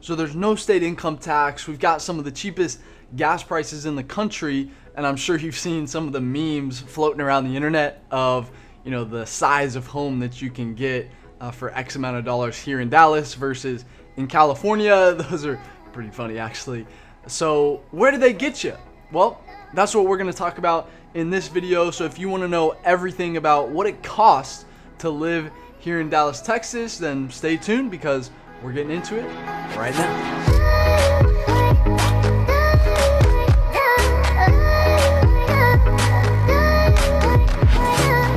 So there's no state income tax. We've got some of the cheapest gas prices in the country, and I'm sure you've seen some of the memes floating around the internet of, the size of home that you can get for X amount of dollars here in Dallas versus in California. Those are pretty funny, actually. So where do they get you? Well, that's what we're going to talk about in this video. So if you want to know everything about what it costs to live here in Dallas, Texas, then stay tuned because we're getting into it right now.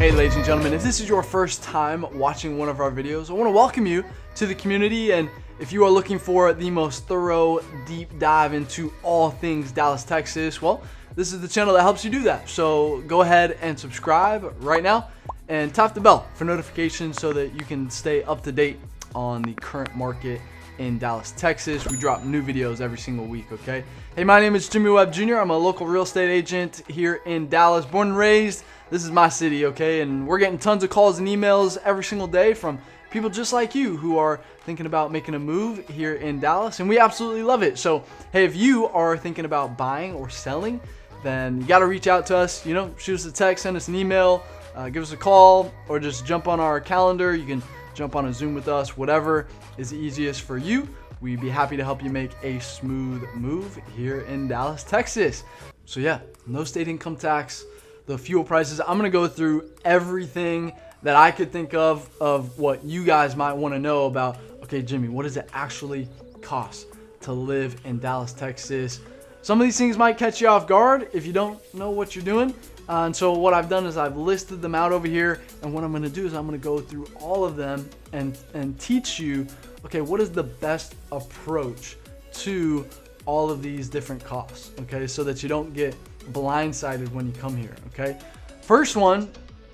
Hey ladies and gentlemen, if this is your first time watching one of our videos, I want to welcome you to the community. And if you are looking for the most thorough deep dive into all things Dallas, Texas, well, this is the channel that helps you do that. So go ahead and subscribe right now and tap the bell for notifications so that you can stay up to date on the current market in Dallas, Texas. We drop new videos every single week, okay? Hey, my name is Jimmy Webb Jr. I'm a local real estate agent here in Dallas, born and raised. This is my city, okay? And we're getting tons of calls and emails every single day from people just like you who are thinking about making a move here in Dallas, and we absolutely love it. So, hey, if you are thinking about buying or selling, then you got to reach out to us. Shoot us a text, send us an email, give us a call, or just jump on our calendar. You can jump on a Zoom with us, whatever is easiest for you. We'd be happy to help you make a smooth move here in Dallas, Texas. So yeah, no state income tax, the fuel prices. I'm gonna go through everything that I could think of what you guys might want to know about. Okay, Jimmy, what does it actually cost to live in Dallas, Texas? Some of these things might catch you off guard if you don't know what you're doing. And so what I've done is I've listed them out over here. And what I'm going to do is I'm going to go through all of them and teach you, okay, what is the best approach to all of these different costs, okay, so that you don't get blindsided when you come here, okay? First one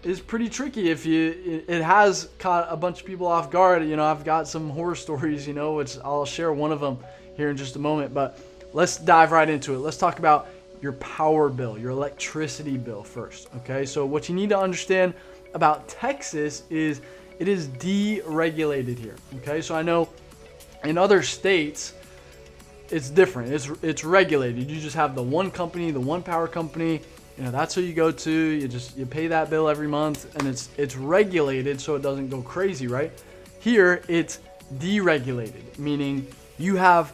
is pretty tricky. It has caught a bunch of people off guard. I've got some horror stories, which I'll share one of them here in just a moment. But let's dive right into it. Let's talk about your power bill, your electricity bill first, okay? So what you need to understand about Texas is it is deregulated here, okay? So I know in other states, it's different. It's regulated. You just have the one company, the one power company. That's who you go to. You pay that bill every month, and it's regulated so it doesn't go crazy, right? Here, it's deregulated, meaning you have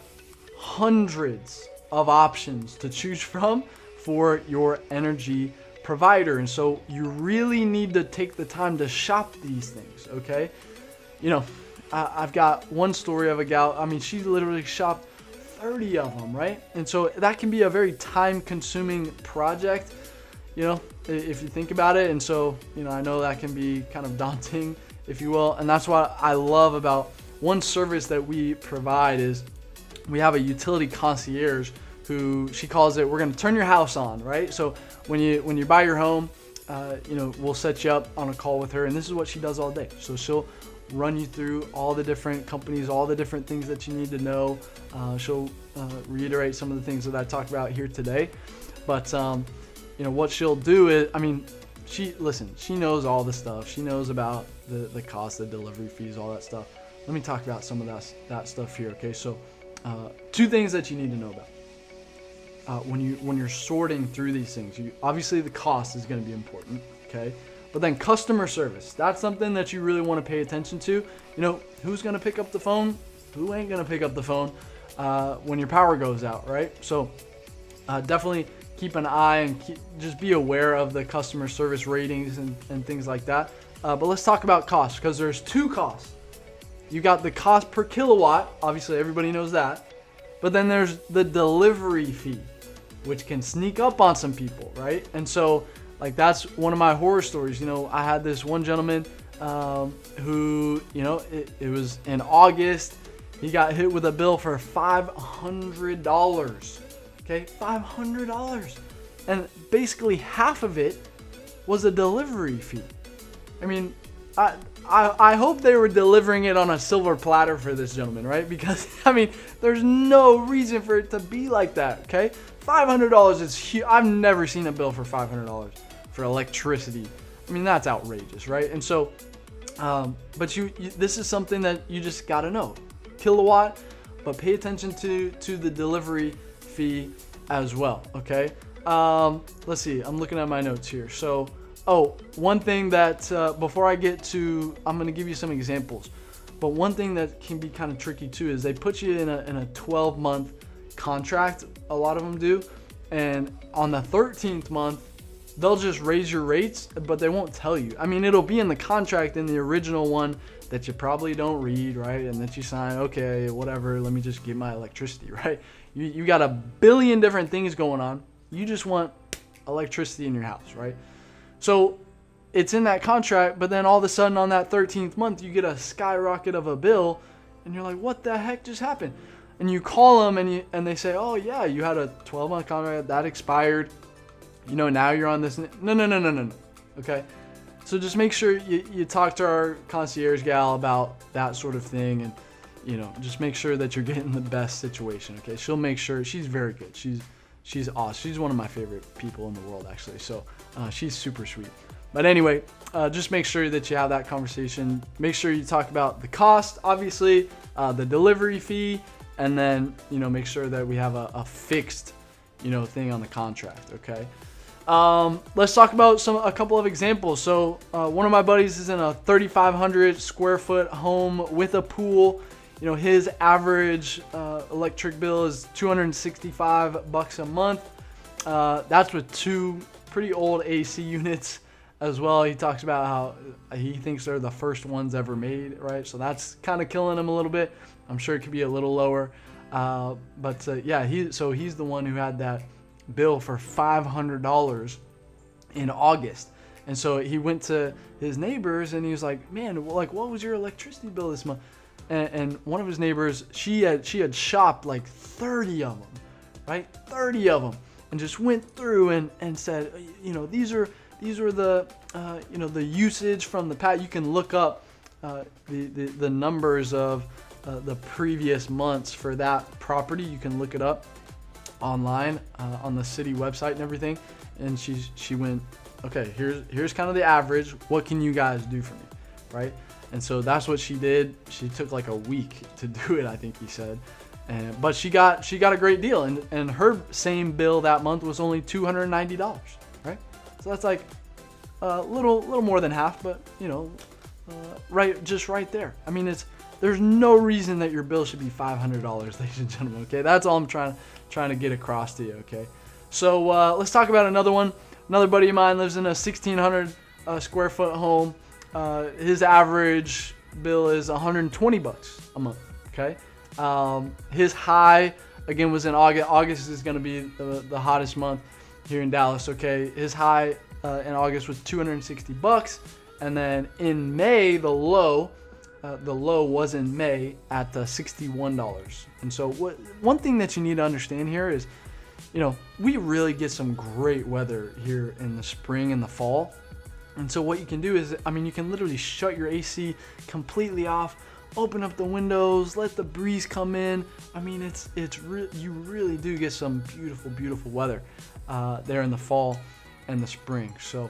hundreds of options to choose from for your energy provider. And so you really need to take the time to shop these things, okay? I've got one story of a gal, she literally shopped 30 of them, right? And so that can be a very time-consuming project, if you think about it. And so, I know that can be kind of daunting, if you will. And that's what I love about one service that we provide is we have a utility concierge who she calls it, we're going to turn your house on, right? So when you buy your home, we'll set you up on a call with her, and this is what she does all day. So she'll run you through all the different companies, all the different things that you need to know. She'll reiterate some of the things that I talked about here today. But what she'll do is, she knows all the stuff. She knows about the cost, the delivery fees, all that stuff. Let me talk about some of that stuff here, okay? So two things that you need to know about when you're sorting through these things. Obviously the cost is going to be important, okay? But then customer service, that's something that you really want to pay attention to. Who's going to pick up the phone? Who ain't going to pick up the phone when your power goes out, right? So definitely keep an eye and just be aware of the customer service ratings and things like that. But let's talk about cost, because there's two costs. You got the cost per kilowatt. Obviously, everybody knows that. But then there's the delivery fee, which can sneak up on some people, right? And so, that's one of my horror stories. I had this one gentleman who, it was in August. He got hit with a bill for $500. Okay, $500. And basically half of it was a delivery fee. I hope they were delivering it on a silver platter for this gentleman, right? Because, there's no reason for it to be like that, okay? $500 is huge. I've never seen a bill for $500 for electricity. That's outrageous, right? And so, but this is something that you just got to know. Kilowatt but pay attention to the delivery fee as well. Okay. Let's see. I'm looking at my notes here. So, one thing that before I get to, I'm going to give you some examples. But one thing that can be kind of tricky too is they put you in a 12-month contract. A lot of them do, and on the 13th month, they'll just raise your rates, but they won't tell you. I mean, it'll be in the contract in the original one that you probably don't read, right? And that you sign, okay, whatever, let me just get my electricity, right? You got a billion different things going on. You just want electricity in your house, right? So it's in that contract, but then all of a sudden on that 13th month, you get a skyrocket of a bill, and you're like, what the heck just happened? And you call them, and they say, oh yeah, you had a 12-month contract that expired. You know, now you're on this. No. Okay. So just make sure you talk to our concierge gal about that sort of thing, and you know, just make sure that you're getting the best situation. Okay. She'll make sure. She's very good. She's awesome. She's one of my favorite people in the world, actually. So she's super sweet. But anyway, just make sure that you have that conversation. Make sure you talk about the cost, obviously, the delivery fee, and then, you know, make sure that we have a fixed, you know, thing on the contract. Okay. Let's talk about a couple of examples. So one of my buddies is in a 3,500 square foot home with a pool. You know, his average electric bill is $265 a month. That's with 2 pretty old AC units as well. He talks about how he thinks they're the first ones ever made, right? So that's kind of killing him a little bit. I'm sure it could be a little lower. Yeah, he's the one who had that bill for $500 in August. And so he went to his neighbors and he was like, man, like, what was your electricity bill this month? And one of his neighbors, she had shopped like 30 of them, right? 30 of them, and just went through and said, you know, these are the, you know, the usage from the past. You can look up the numbers of the previous months for that property. You can look it up online on the city website and everything. And she went, okay, here's kind of the average. What can you guys do for me, right? And so that's what she did. She took like a week to do it, I think he said. But she got a great deal, and her same bill that month was only $290, right? So that's like a little more than half, but you know, just right there. I mean, there's no reason that your bill should be $500, ladies and gentlemen. Okay, that's all I'm trying to get across to you. Okay, so let's talk about another one. Another buddy of mine lives in a 1,600 square foot home. His average bill is $120 a month. Okay. His high again was in August. August is going to be the hottest month here in Dallas. Okay. His high in August was $260, and then in May the low was in May at $61. And so one thing that you need to understand here is, you know, we really get some great weather here in the spring and the fall. And so what you can do is, I mean, you can literally shut your AC completely off, open up the windows, let the breeze come in. I mean, you really do get some beautiful weather there in the fall and the spring. So,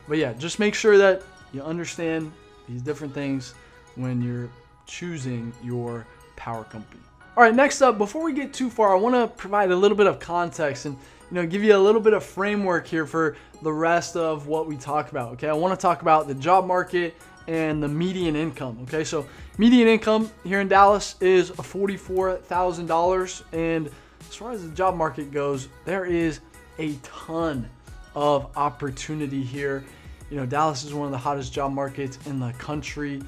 but yeah, just make sure that you understand these different things when you're choosing your power company. All right, next up, before we get too far, I want to provide a little bit of context and, you know, give you a little bit of framework here for the rest of what we talk about. Okay, I want to talk about the job market and the median income. Okay, so median income here in Dallas is $44,000, and as far as the job market goes, there is a ton of opportunity here. You know, Dallas is one of the hottest job markets in the country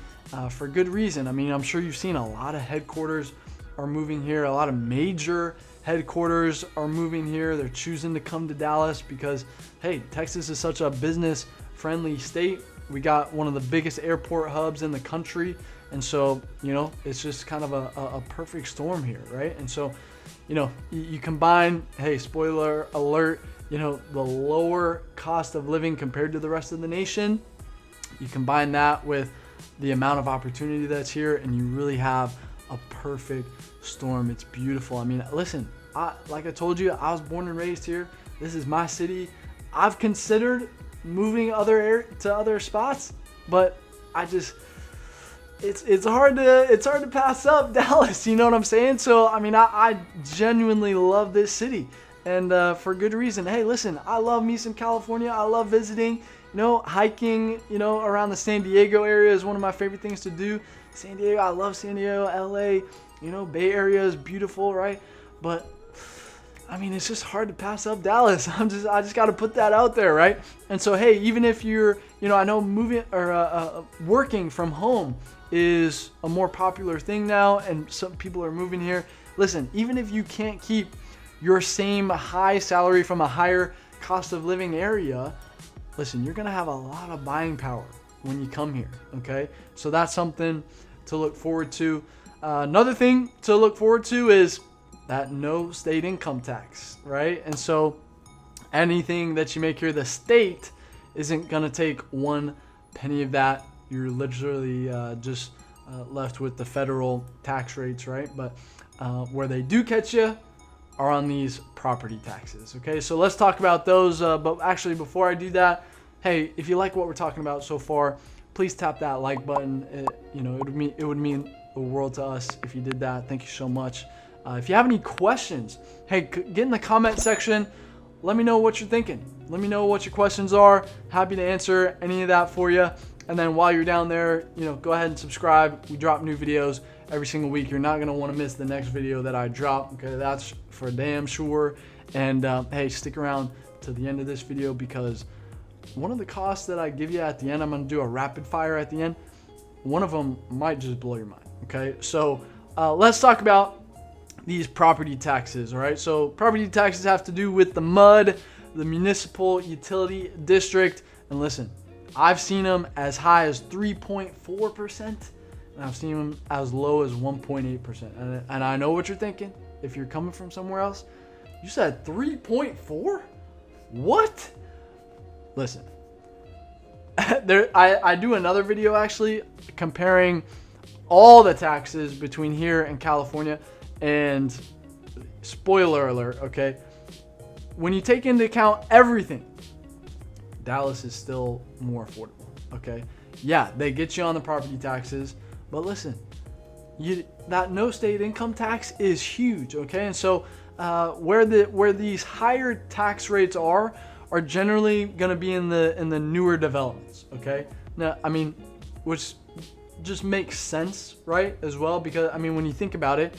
for good reason. I mean, I'm sure you've seen a lot of headquarters are moving here. A lot of major headquarters are moving here. They're choosing to come to Dallas because, hey, Texas is such a business friendly state. We got one of the biggest airport hubs in the country. And so, you know, it's just kind of a perfect storm here, right? And so, you know, you combine, hey, spoiler alert, you know, the lower cost of living compared to the rest of the nation. You combine that with the amount of opportunity that's here, and you really have a perfect storm. It's beautiful. I mean, listen, like I told you, I was born and raised here. This is my city. I've considered moving to other spots, but it's hard to pass up Dallas. You know what I'm saying? So I mean, I genuinely love this city, and for good reason. Hey, listen, I love me some California. I love visiting. You know, hiking. You know, around the San Diego area is one of my favorite things to do. San Diego, I love San Diego. LA, you know, Bay Area is beautiful, right? But I mean, it's just hard to pass up Dallas. I just got to put that out there, right? And so, hey, even if you're, you know, I know moving or working from home is a more popular thing now, and some people are moving here. Listen, even if you can't keep your same high salary from a higher cost of living area, listen, you're gonna have a lot of buying power when you come here. Okay, so that's something to look forward to. Another thing to look forward to is that no state income tax, right? And so anything that you make here, the state isn't gonna take one penny of that. You're literally just left with the federal tax rates, right? But where they do catch you are on these property taxes. Okay, so let's talk about those. But actually, before I do that, hey, if you like what we're talking about so far, please tap that like button. It would mean the world to us if you did that. Thank you so much. If you have any questions, hey, get in the comment section. Let me know what you're thinking. Let me know what your questions are. Happy to answer any of that for you. And then while you're down there, you know, go ahead and subscribe. We drop new videos every single week. You're not going to want to miss the next video that I drop. Okay, that's for damn sure. And hey, stick around to the end of this video, because one of the costs that I give you at the end, I'm going to do a rapid fire at the end. One of them might just blow your mind. Okay, so let's talk about these property taxes. All right, so property taxes have to do with the MUD, the municipal utility district. And listen, I've seen them as high as 3.4%, and I've seen them as low as 1.8%. And I know what you're thinking. If you're coming from somewhere else, you said 3.4? What? Listen, I do another video actually comparing all the taxes between here and California, and spoiler alert, okay? When you take into account everything, Dallas is still more affordable, okay? Yeah, they get you on the property taxes, but listen, that no state income tax is huge, okay? And so where these higher tax rates are generally going to be in the newer developments, okay? Now, I mean, which just makes sense, right, as well, because I mean, when you think about it,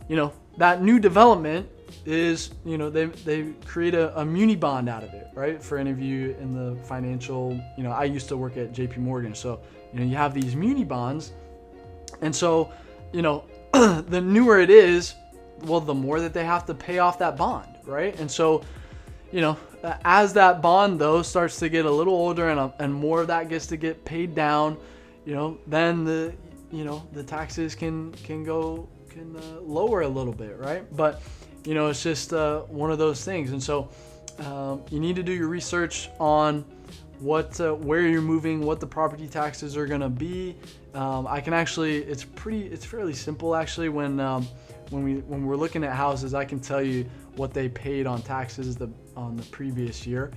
you know, that new development is, you know, they create a muni bond out of it, right? For any of you in the financial, you know, I used to work at JP Morgan, so you know, you have these muni bonds, and so, you know, the newer it is, well, the more that they have to pay off that bond, right? And so, you know, as that bond though starts to get a little older and more of that gets to get paid down, you know, then the taxes can lower a little bit, right? But you know, it's just one of those things. And so you need to do your research on where you're moving, what the property taxes are going to be. I can actually, it's fairly simple actually. When we're looking at houses, I can tell you what they paid on taxes on the previous year,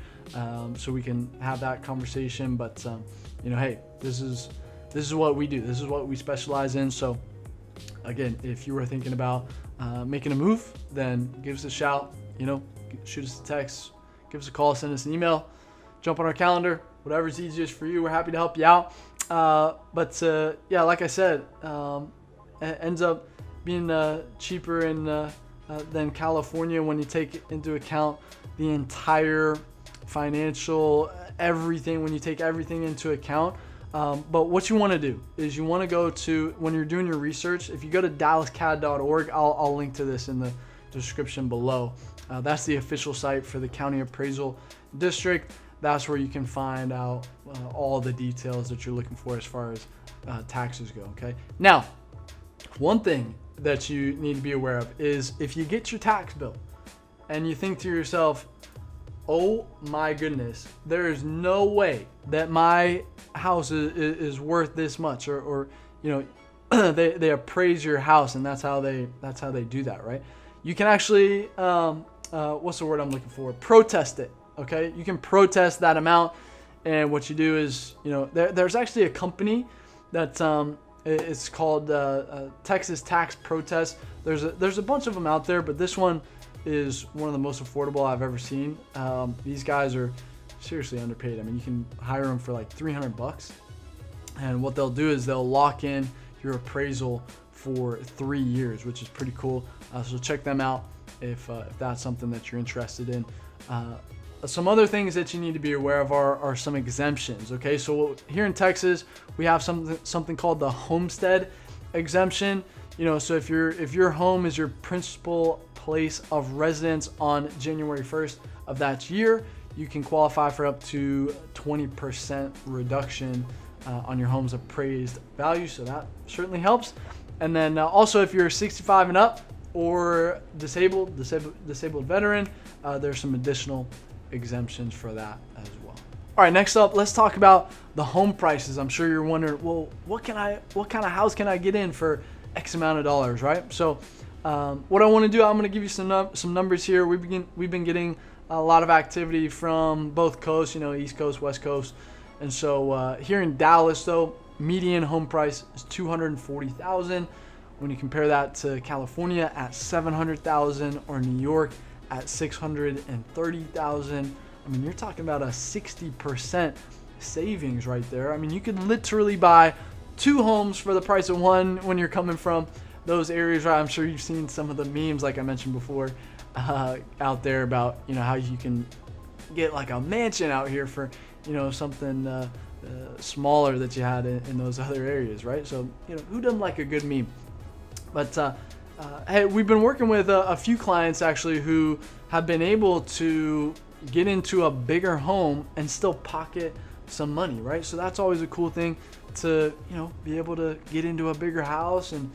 so we can have that conversation. But you know, hey, this is what we do. This is what we specialize in. So again, if you were thinking about making a move, then give us a shout. You know, shoot us a text, give us a call, send us an email, jump on our calendar, whatever's easiest for you. We're happy to help you out. But yeah, like I said, it ends up being cheaper than California when you take into account the entire financial everything. When you take everything into account. But what you want to do is you want to go to, when you're doing your research, if you go to dallascad.org, I'll link to this in the description below. That's the official site for the County Appraisal District. That's where you can find out all the details that you're looking for as far as taxes go, okay? Now, one thing that you need to be aware of is if you get your tax bill and you think to yourself, oh my goodness, there is no way that my house is worth this much, or you know, they appraise your house, and that's how they do that, right? You can actually what's the word I'm looking for? Protest it. Okay, you can protest that amount, and what you do is, you know, there's actually a company that It's called Texas Tax Protest. There's a bunch of them out there, but this one is one of the most affordable I've ever seen. These guys are seriously underpaid. I mean, you can hire them for like $300, and what they'll do is they'll lock in your appraisal for 3 years, which is pretty cool. So check them out if that's something that you're interested in. Some other things that you need to be aware of are some exemptions. Okay, so here in Texas, we have something called the homestead exemption. You know, so if your home is your principal place of residence on January 1st of that year, you can qualify for up to 20% reduction on your home's appraised value. So that certainly helps. And then also, if you're 65 and up or disabled veteran, there's some additional exemptions for that as well. All right, next up, let's talk about the home prices. I'm sure you're wondering, well, what kind of house can I get in for X amount of dollars, right? So what I want to do, I'm going to give you some numbers here. We've been getting a lot of activity from both coasts, you know, East Coast, West Coast. And so here in Dallas, though, median home price is $240,000. When you compare that to California at $700,000 or New York at $630,000, I mean, you're talking about a 60% savings right there. I mean, you could literally buy 2 homes for the price of one when you're coming from those areas, right? I'm sure you've seen some of the memes, like I mentioned before, out there about, you know, how you can get like a mansion out here for, you know, something smaller that you had in those other areas, right? So, you know, who doesn't like a good meme? But hey, we've been working with a few clients actually who have been able to get into a bigger home and still pocket some money, right? So that's always a cool thing to, you know, be able to get into a bigger house and,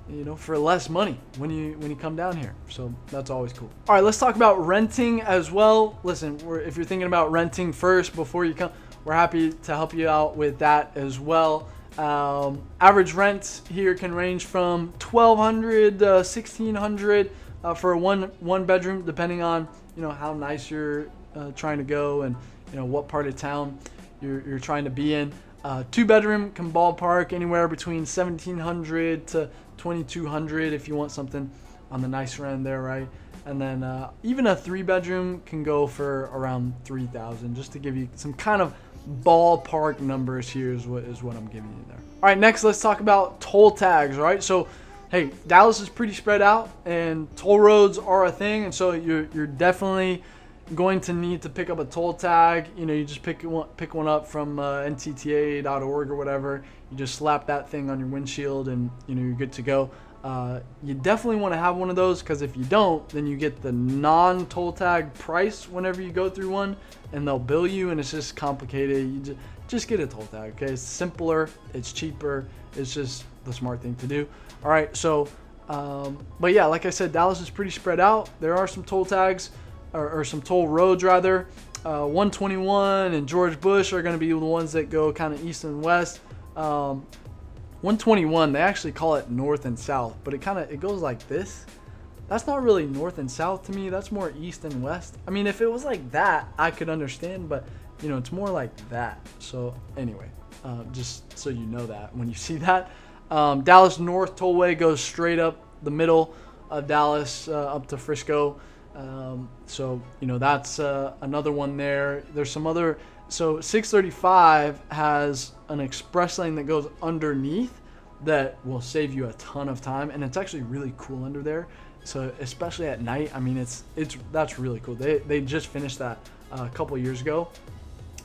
you know, for less money when you come down here. So that's always cool. All right, let's talk about renting as well. Listen, if you're thinking about renting first before you come, we're happy to help you out with that as well. Average rent here can range from $1,200 to $1,600 for a one bedroom, depending on, you know, how nice you're trying to go and, you know, what part of town you're trying to be in. 2 bedroom can ballpark anywhere between $1,700 to $2,200 if you want something on the nicer end there, right? And then even a 3 bedroom can go for around $3,000, just to give you some kind of ballpark numbers. Here is what I'm giving you there. All right, next let's talk about toll tags, right? So hey, Dallas is pretty spread out and toll roads are a thing, and so you're definitely going to need to pick up a toll tag. You know, you just pick one up from NTTA.org or whatever. You just slap that thing on your windshield and, you know, you're good to go. You definitely want to have one of those, because if you don't, then you get the non-toll tag price whenever you go through one, and they'll bill you, and it's just complicated. You just get a toll tag, okay? It's simpler, it's cheaper, it's just the smart thing to do. All right, so, but yeah, like I said, Dallas is pretty spread out. There are some toll tags, or some toll roads rather. 121 and George Bush are going to be the ones that go kind of east and west. 121, they actually call it north and south, but it goes like this. That's not really north and south to me. That's more east and west. I mean, if it was like that, I could understand, but, you know, it's more like that. So anyway, just so you know that when you see that. Dallas North Tollway goes straight up the middle of Dallas up to Frisco. So, you know, that's another one there. There's some other. So 635 has an express lane that goes underneath that will save you a ton of time, and it's actually really cool under there. So especially at night, I mean, that's really cool. They just finished that a couple years ago,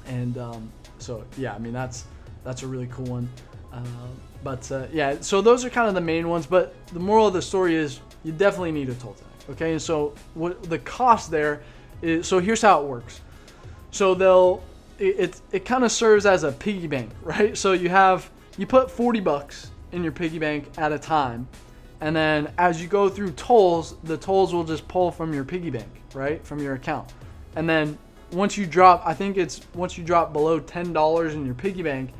and so yeah, I mean that's a really cool one. But yeah, so those are kind of the main ones. But the moral of the story is you definitely need a toll tag. Okay, and so what the cost there is. So here's how it works. So it kind of serves as a piggy bank, right? So you put $40 in your piggy bank at a time, and then as you go through tolls, the tolls will just pull from your piggy bank, right, from your account. And then once you drop below $10 in your piggy bank,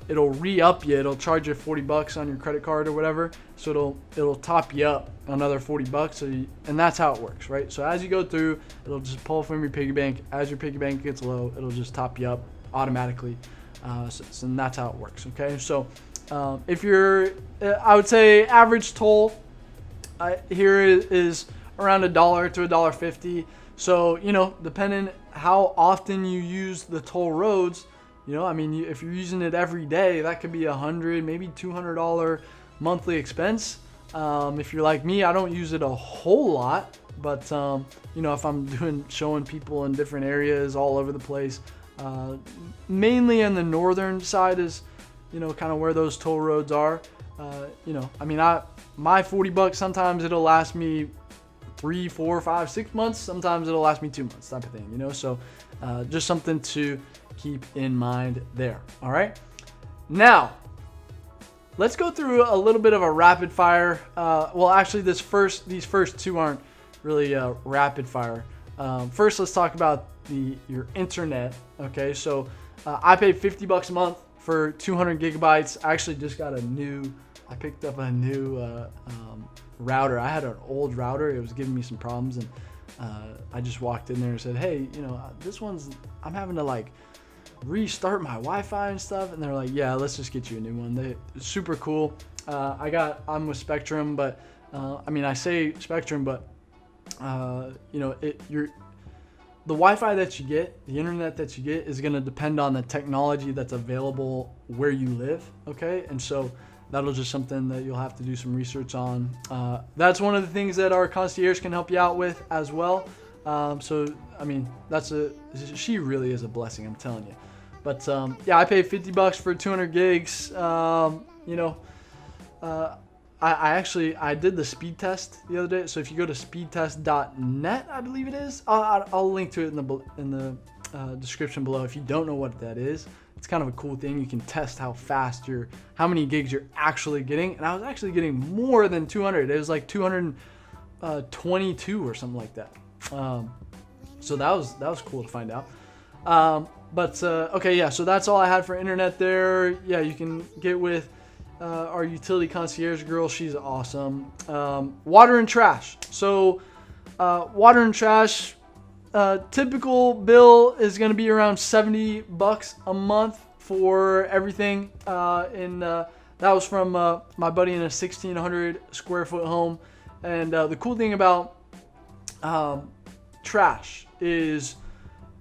it'll re-up you. It'll charge you $40 on your credit card or whatever. So it'll top you up another $40. And that's how it works, right? So as you go through, it'll just pull from your piggy bank. As your piggy bank gets low, it'll just top you up automatically. And that's how it works. Okay. So If you're, I would say average toll here is around $1 to $1.50. So, you know, depending how often you use the toll roads, you know, I mean, if you're using it every day, that could be $100, maybe $200 monthly expense. If you're like me, I don't use it a whole lot, but you know, if I'm showing people in different areas all over the place, mainly in the northern side is, you know, kind of where those toll roads are. You know, I mean, my $40, sometimes it'll last me 3, 4, 5, 6 months. Sometimes it'll last me 2 months, type of thing, you know. So just something to keep in mind there. All right. Now, let's go through a little bit of a rapid fire. Well, actually, these first two aren't really rapid fire. First, let's talk about your internet. Okay, so I paid $50 a month for 200 gigabytes. I actually just got I picked up a new router. I had an old router. It was giving me some problems, and I just walked in there and said, hey, you know, I'm having to like restart my Wi-Fi and stuff, and they're like, yeah, let's just get you a new one. It's super cool. I'm with Spectrum, but I mean, I say Spectrum, but you know, the Wi-Fi that you get, the internet that you get, is going to depend on the technology that's available where you live. Okay, and so that'll just something that you'll have to do some research on. That's one of the things that our concierge can help you out with as well. So I mean, she really is a blessing, I'm telling you. But yeah, I paid $50 for 200 gigs. You know, I did the speed test the other day. So if you go to speedtest.net, I believe it is. I'll link to it in the description below. If you don't know what that is, it's kind of a cool thing. You can test how how many gigs you're actually getting. And I was actually getting more than 200. It was like 222 or something like that. So that was cool to find out. But okay, yeah, so that's all I had for internet there. Yeah, you can get with our utility concierge girl. She's awesome. Water and trash. So water and trash, typical bill is going to be around $70 a month for everything. That was from my buddy in a 1,600 square foot home. And the cool thing about trash is,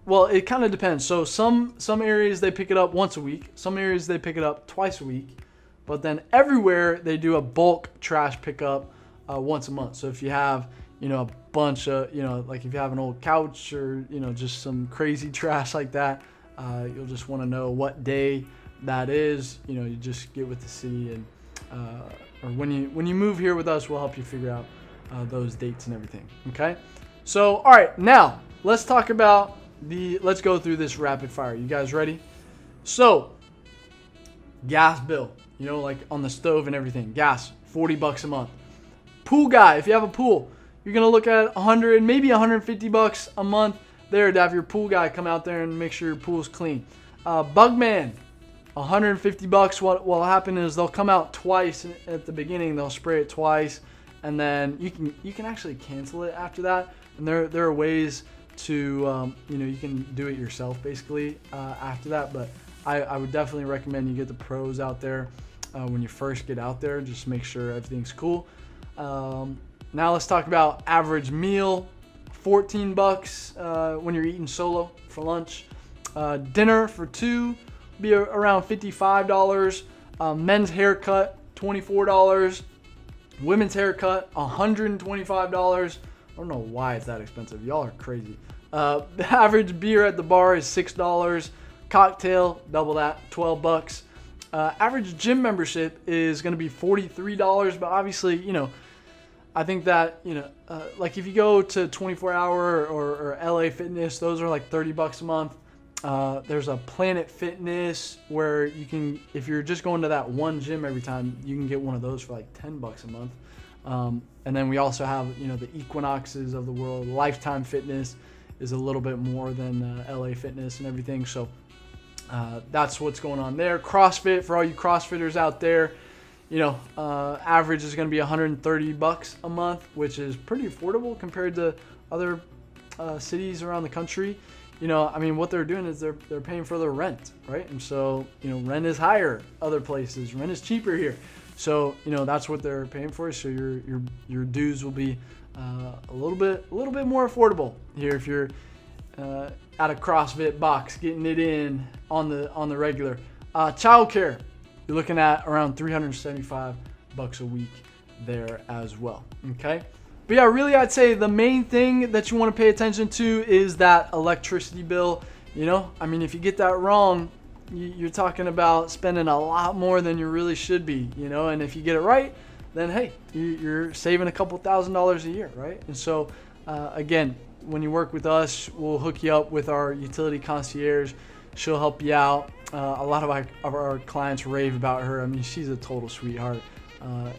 well, it kind of depends. So some areas they pick it up once a week. Some areas they pick it up twice a week. But then everywhere they do a bulk trash pickup once a month. So if you have, you know, a bunch of, you know, like if you have an old couch or, you know, just some crazy trash like that, you'll just want to know what day that is. You know, you just get with the city, and or when you move here with us, we'll help you figure out those dates and everything. Okay. So all right, now let's talk about let's go through this rapid fire. You guys ready? So, gas bill, you know, like on the stove and everything. Gas, $40 a month. Pool guy, if you have a pool, you're gonna look at 100, maybe $150 a month there to have your pool guy come out there and make sure your pool's clean. Bugman, $150. What will happen is they'll come out twice at the beginning. They'll spray it twice, and then you can actually cancel it after that. And there are ways to you know, you can do it yourself basically after that, but I would definitely recommend you get the pros out there when you first get out there. Just make sure everything's cool. Now let's talk about average meal. $14 when you're eating solo for lunch. Dinner for two be around $55. Men's haircut, $24. Women's haircut, $125. I don't know why it's that expensive. Y'all are crazy. The average beer at the bar is $6. Cocktail, double that, $12. Average gym membership is going to be $43, but obviously, you know, I think that, you know, like if you go to 24-hour or LA Fitness, those are like $30 a month. There's a Planet Fitness where you can, if you're just going to that one gym every time, you can get one of those for like $10 a month. And then we also have, you know, the Equinoxes of the world. Lifetime Fitness is a little bit more than LA Fitness and everything. So that's what's going on there. CrossFit, for all you CrossFitters out there, you know, average is going to be $130 a month, which is pretty affordable compared to other cities around the country. I mean, what they're doing is they're paying for their rent, right? And so, rent is higher other places, rent is cheaper here. So, that's what they're paying for. So your dues will be a little bit more affordable here if you're at a CrossFit box, getting it in on the regular. Childcare, you're looking at around $375 a week there as well. Okay. But yeah, really, I'd say the main thing that you want to pay attention to is that electricity bill. I mean, if you get that wrong, you're talking about spending a lot more than you really should be, and if you get it right, then hey, you're saving a couple $1,000s a year, right? And so, again, when you work with us, we'll hook you up with our utility concierge. She'll help you out. A lot of our clients rave about her. I mean, she's a total sweetheart.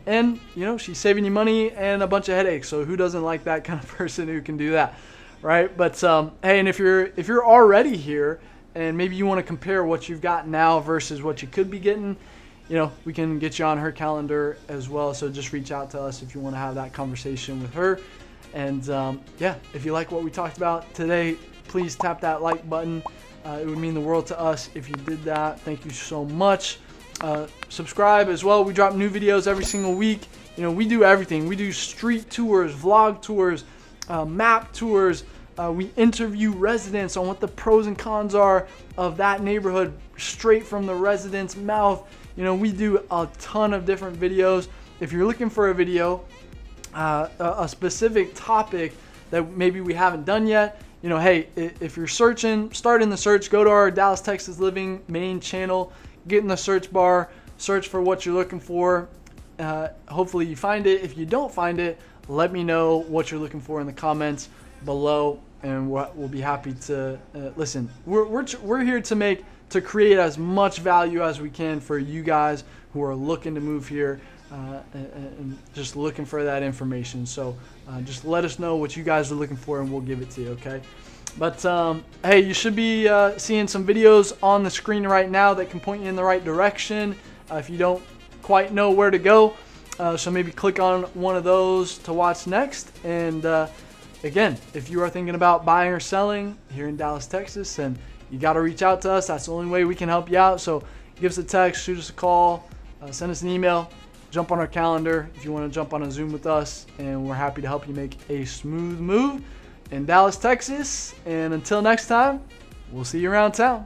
And she's saving you money and a bunch of headaches. So who doesn't like that kind of person who can do that, right? But hey, and if you're already here and maybe you want to compare what you've got now versus what you could be getting, we can get you on her calendar as well. So just reach out to us if you want to have that conversation with her. And yeah, if you like what we talked about today, please tap that like button. It would mean the world to us if you did that. Thank you so much. Subscribe as well. We drop new videos every single week. We do everything. We do street tours, vlog tours, map tours. We interview residents on what the pros and cons are of that neighborhood straight from the resident's mouth. We do a ton of different videos. If you're looking for a video, a specific topic that maybe we haven't done yet, hey, if you're searching, start in the search, go to our Dallas, Texas Living main channel, get in the search bar, search for what you're looking for. Hopefully you find it. If you don't find it, let me know what you're looking for in the comments below, and we'll be happy to listen. We're here to create as much value as we can for you guys who are looking to move here and just looking for that information. So just let us know what you guys are looking for and we'll give it to you, okay? But hey, you should be seeing some videos on the screen right now that can point you in the right direction if you don't quite know where to go. So maybe click on one of those to watch next. And again, if you are thinking about buying or selling here in Dallas, Texas, and you got to reach out to us, that's the only way we can help you out. So give us a text, shoot us a call, send us an email, jump on our calendar if you want to jump on a Zoom with us, and we're happy to help you make a smooth move in Dallas, Texas. And until next time, we'll see you around town.